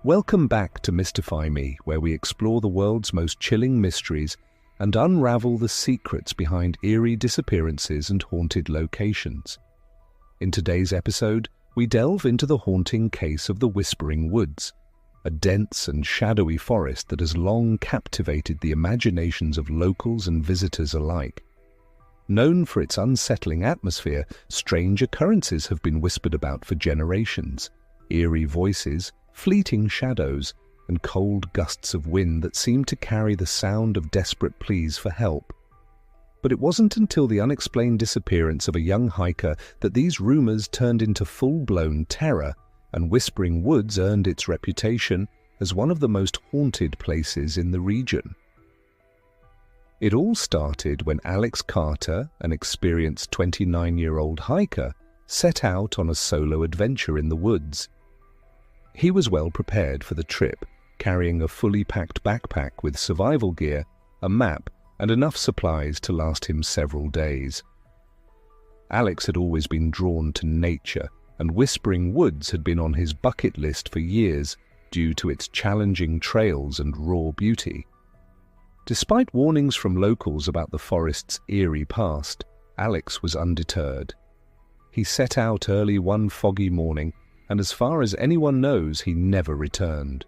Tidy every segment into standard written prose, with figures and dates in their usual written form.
Welcome back to Mystify Me, where we explore the world's most chilling mysteries and unravel the secrets behind eerie disappearances and haunted locations. In today's episode, we delve into the haunting case of the Whispering Woods, a dense and shadowy forest that has long captivated the imaginations of locals and visitors alike. Known for its unsettling atmosphere, strange occurrences have been whispered about for generations. Eerie voices, fleeting shadows, and cold gusts of wind that seem to carry the sound of desperate pleas for help. But it wasn't until the unexplained disappearance of a young hiker that these rumors turned into full-blown terror, and Whispering Woods earned its reputation as one of the most haunted places in the region. It all started when Alex Carter, an experienced 29-year-old hiker, set out on a solo adventure in the woods. He was well prepared for the trip, carrying a fully packed backpack with survival gear, a map, and enough supplies to last him several days. Alex had always been drawn to nature, and Whispering Woods had been on his bucket list for years due to its challenging trails and raw beauty. Despite warnings from locals about the forest's eerie past, Alex was undeterred. He set out early one foggy morning, and as far as anyone knows, he never returned.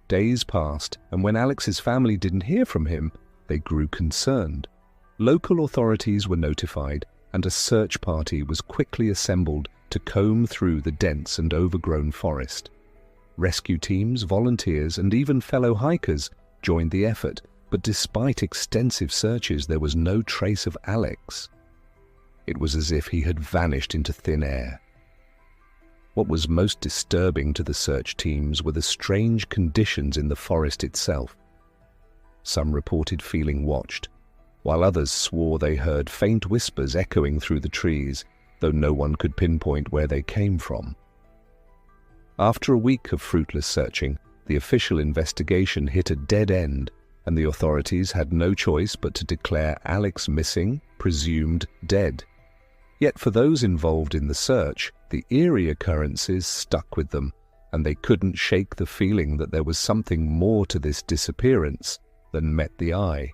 Days passed, and when Alex's family didn't hear from him, they grew concerned. Local authorities were notified, and a search party was quickly assembled to comb through the dense and overgrown forest. Rescue teams, volunteers, and even fellow hikers joined the effort, but despite extensive searches, there was no trace of Alex. It was as if he had vanished into thin air. What was most disturbing to the search teams were the strange conditions in the forest itself. Some reported feeling watched, while others swore they heard faint whispers echoing through the trees, though no one could pinpoint where they came from. After a week of fruitless searching, the official investigation hit a dead end, and the authorities had no choice but to declare Alex missing, presumed dead. Yet for those involved in the search, the eerie occurrences stuck with them, and they couldn't shake the feeling that there was something more to this disappearance than met the eye.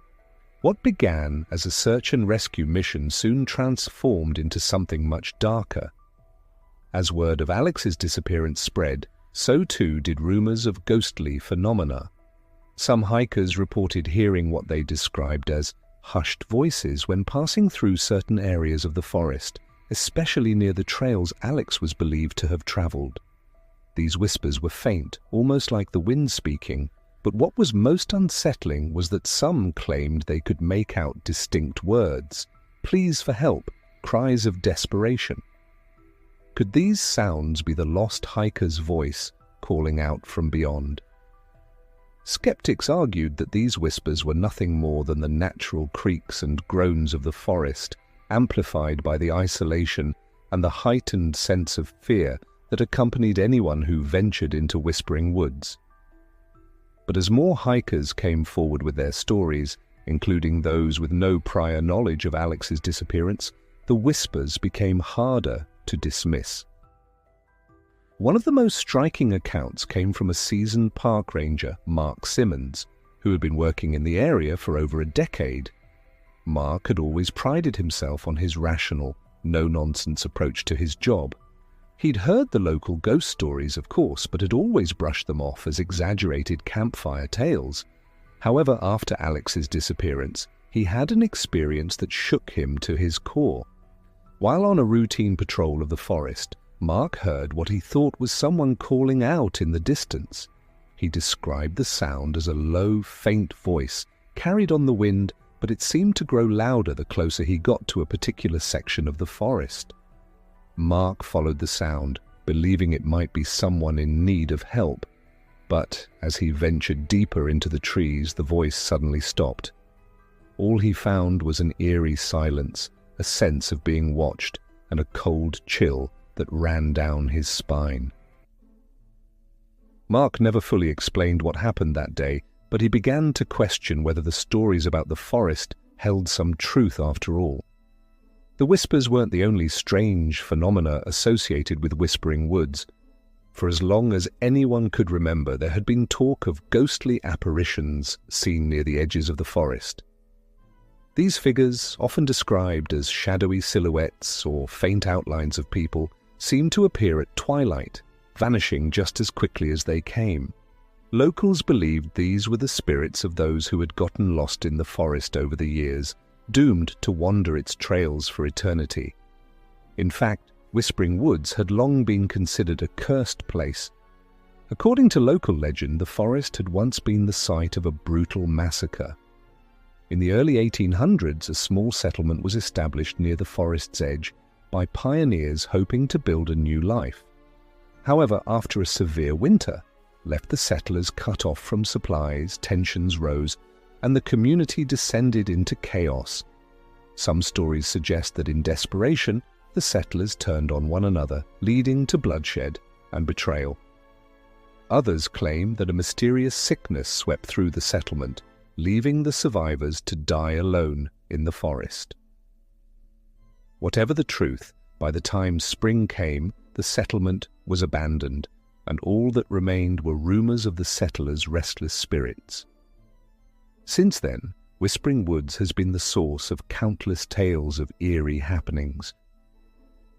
What began as a search and rescue mission soon transformed into something much darker. As word of Alex's disappearance spread, so too did rumors of ghostly phenomena. Some hikers reported hearing what they described as hushed voices when passing through certain areas of the forest, especially near the trails Alex was believed to have traveled. These whispers were faint, almost like the wind speaking, but what was most unsettling was that some claimed they could make out distinct words, pleas for help, cries of desperation. Could these sounds be the lost hiker's voice calling out from beyond? Skeptics argued that these whispers were nothing more than the natural creaks and groans of the forest, amplified by the isolation and the heightened sense of fear that accompanied anyone who ventured into Whispering Woods. But as more hikers came forward with their stories, including those with no prior knowledge of Alex's disappearance, the whispers became harder to dismiss. One of the most striking accounts came from a seasoned park ranger, Mark Simmons, who had been working in the area for over a decade. Mark had always prided himself on his rational, no-nonsense approach to his job. He'd heard the local ghost stories, of course, but had always brushed them off as exaggerated campfire tales. However, after Alex's disappearance, he had an experience that shook him to his core. While on a routine patrol of the forest, Mark heard what he thought was someone calling out in the distance. He described the sound as a low, faint voice, carried on the wind, but it seemed to grow louder the closer he got to a particular section of the forest. Mark followed the sound, believing it might be someone in need of help. But as he ventured deeper into the trees, the voice suddenly stopped. All he found was an eerie silence, a sense of being watched, and a cold chill that ran down his spine. Mark never fully explained what happened that day, but he began to question whether the stories about the forest held some truth after all. The whispers weren't the only strange phenomena associated with Whispering Woods. For as long as anyone could remember, there had been talk of ghostly apparitions seen near the edges of the forest. These figures, often described as shadowy silhouettes or faint outlines of people, seemed to appear at twilight, vanishing just as quickly as they came. Locals believed these were the spirits of those who had gotten lost in the forest over the years, doomed to wander its trails for eternity. In fact, Whispering Woods had long been considered a cursed place. According to local legend, the forest had once been the site of a brutal massacre. In the early 1800s, a small settlement was established near the forest's edge by pioneers hoping to build a new life. However, after a severe winter left the settlers cut off from supplies, tensions rose, and the community descended into chaos. Some stories suggest that in desperation, the settlers turned on one another, leading to bloodshed and betrayal. Others claim that a mysterious sickness swept through the settlement, leaving the survivors to die alone in the forest. Whatever the truth, by the time spring came, the settlement was abandoned, and all that remained were rumors of the settlers' restless spirits. Since then, Whispering Woods has been the source of countless tales of eerie happenings.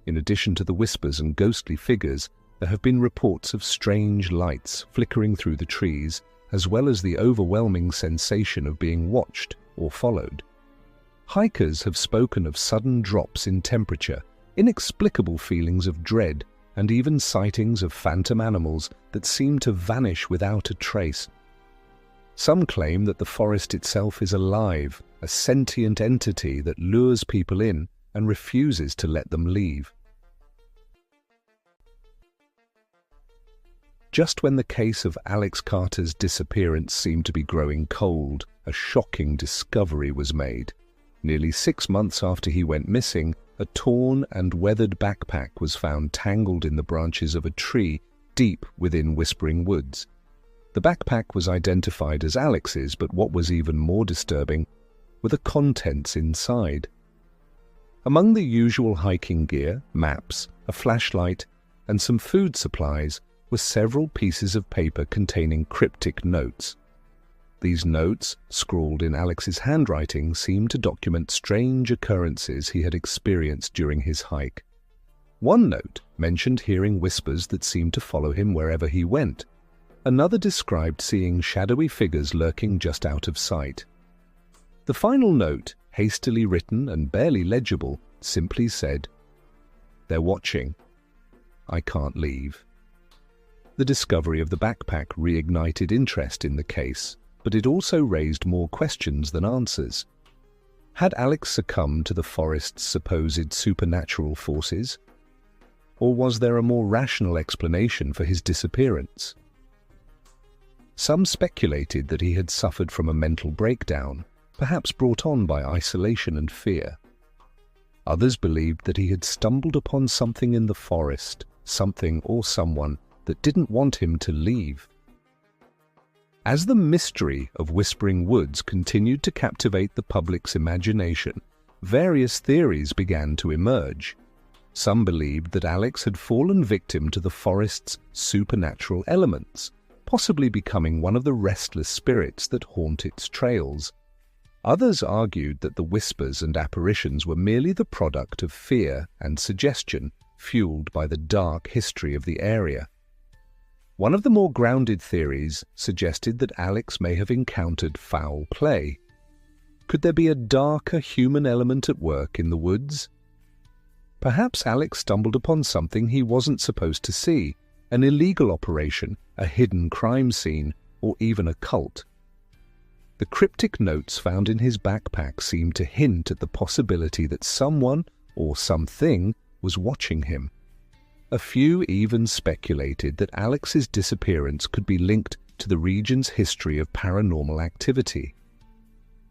In addition to the whispers and ghostly figures, there have been reports of strange lights flickering through the trees, as well as the overwhelming sensation of being watched or followed. Hikers have spoken of sudden drops in temperature, inexplicable feelings of dread, and even sightings of phantom animals that seem to vanish without a trace. Some claim that the forest itself is alive, a sentient entity that lures people in and refuses to let them leave. Just when the case of Alex Carter's disappearance seemed to be growing cold, a shocking discovery was made. Nearly 6 months after he went missing, a torn and weathered backpack was found tangled in the branches of a tree deep within Whispering Woods. The backpack was identified as Alex's, but what was even more disturbing were the contents inside. Among the usual hiking gear, maps, a flashlight, and some food supplies were several pieces of paper containing cryptic notes. These notes, scrawled in Alex's handwriting, seemed to document strange occurrences he had experienced during his hike. One note mentioned hearing whispers that seemed to follow him wherever he went. Another described seeing shadowy figures lurking just out of sight. The final note, hastily written and barely legible, simply said, "They're watching. I can't leave." The discovery of the backpack reignited interest in the case, but it also raised more questions than answers. Had Alex succumbed to the forest's supposed supernatural forces? Or was there a more rational explanation for his disappearance? Some speculated that he had suffered from a mental breakdown, perhaps brought on by isolation and fear. Others believed that he had stumbled upon something in the forest, something or someone that didn't want him to leave. As the mystery of Whispering Woods continued to captivate the public's imagination, various theories began to emerge. Some believed that Alex had fallen victim to the forest's supernatural elements, possibly becoming one of the restless spirits that haunt its trails. Others argued that the whispers and apparitions were merely the product of fear and suggestion, fueled by the dark history of the area. One of the more grounded theories suggested that Alex may have encountered foul play. Could there be a darker human element at work in the woods? Perhaps Alex stumbled upon something he wasn't supposed to see, an illegal operation, a hidden crime scene, or even a cult. The cryptic notes found in his backpack seemed to hint at the possibility that someone or something was watching him. A few even speculated that Alex's disappearance could be linked to the region's history of paranormal activity.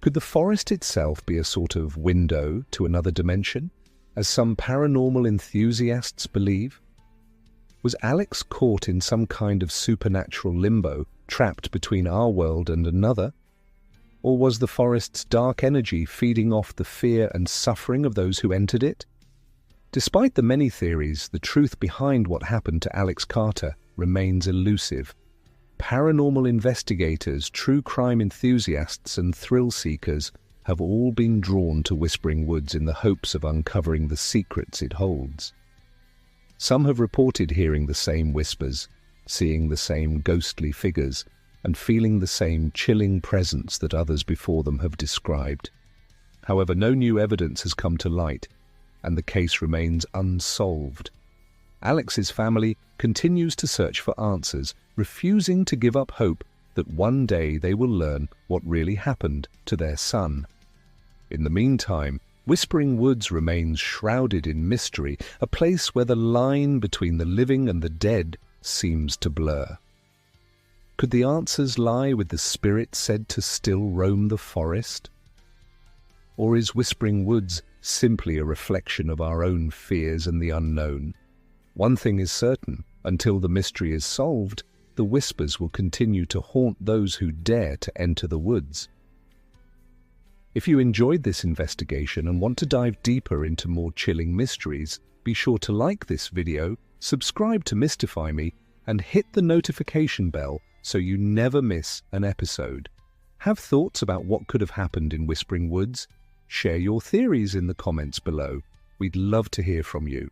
Could the forest itself be a sort of window to another dimension, as some paranormal enthusiasts believe? Was Alex caught in some kind of supernatural limbo, trapped between our world and another? Or was the forest's dark energy feeding off the fear and suffering of those who entered it? Despite the many theories, the truth behind what happened to Alex Carter remains elusive. Paranormal investigators, true crime enthusiasts, and thrill seekers have all been drawn to Whispering Woods in the hopes of uncovering the secrets it holds. Some have reported hearing the same whispers, seeing the same ghostly figures, and feeling the same chilling presence that others before them have described. However, no new evidence has come to light, and the case remains unsolved. Alex's family continues to search for answers, refusing to give up hope that one day they will learn what really happened to their son. In the meantime, Whispering Woods remains shrouded in mystery, a place where the line between the living and the dead seems to blur. Could the answers lie with the spirit said to still roam the forest? Or is Whispering Woods simply a reflection of our own fears and the unknown? One thing is certain, until the mystery is solved, the whispers will continue to haunt those who dare to enter the woods. If you enjoyed this investigation and want to dive deeper into more chilling mysteries, be sure to like this video, subscribe to Mystify Me, and hit the notification bell so you never miss an episode. Have thoughts about what could have happened in Whispering Woods? Share your theories in the comments below. We'd love to hear from you.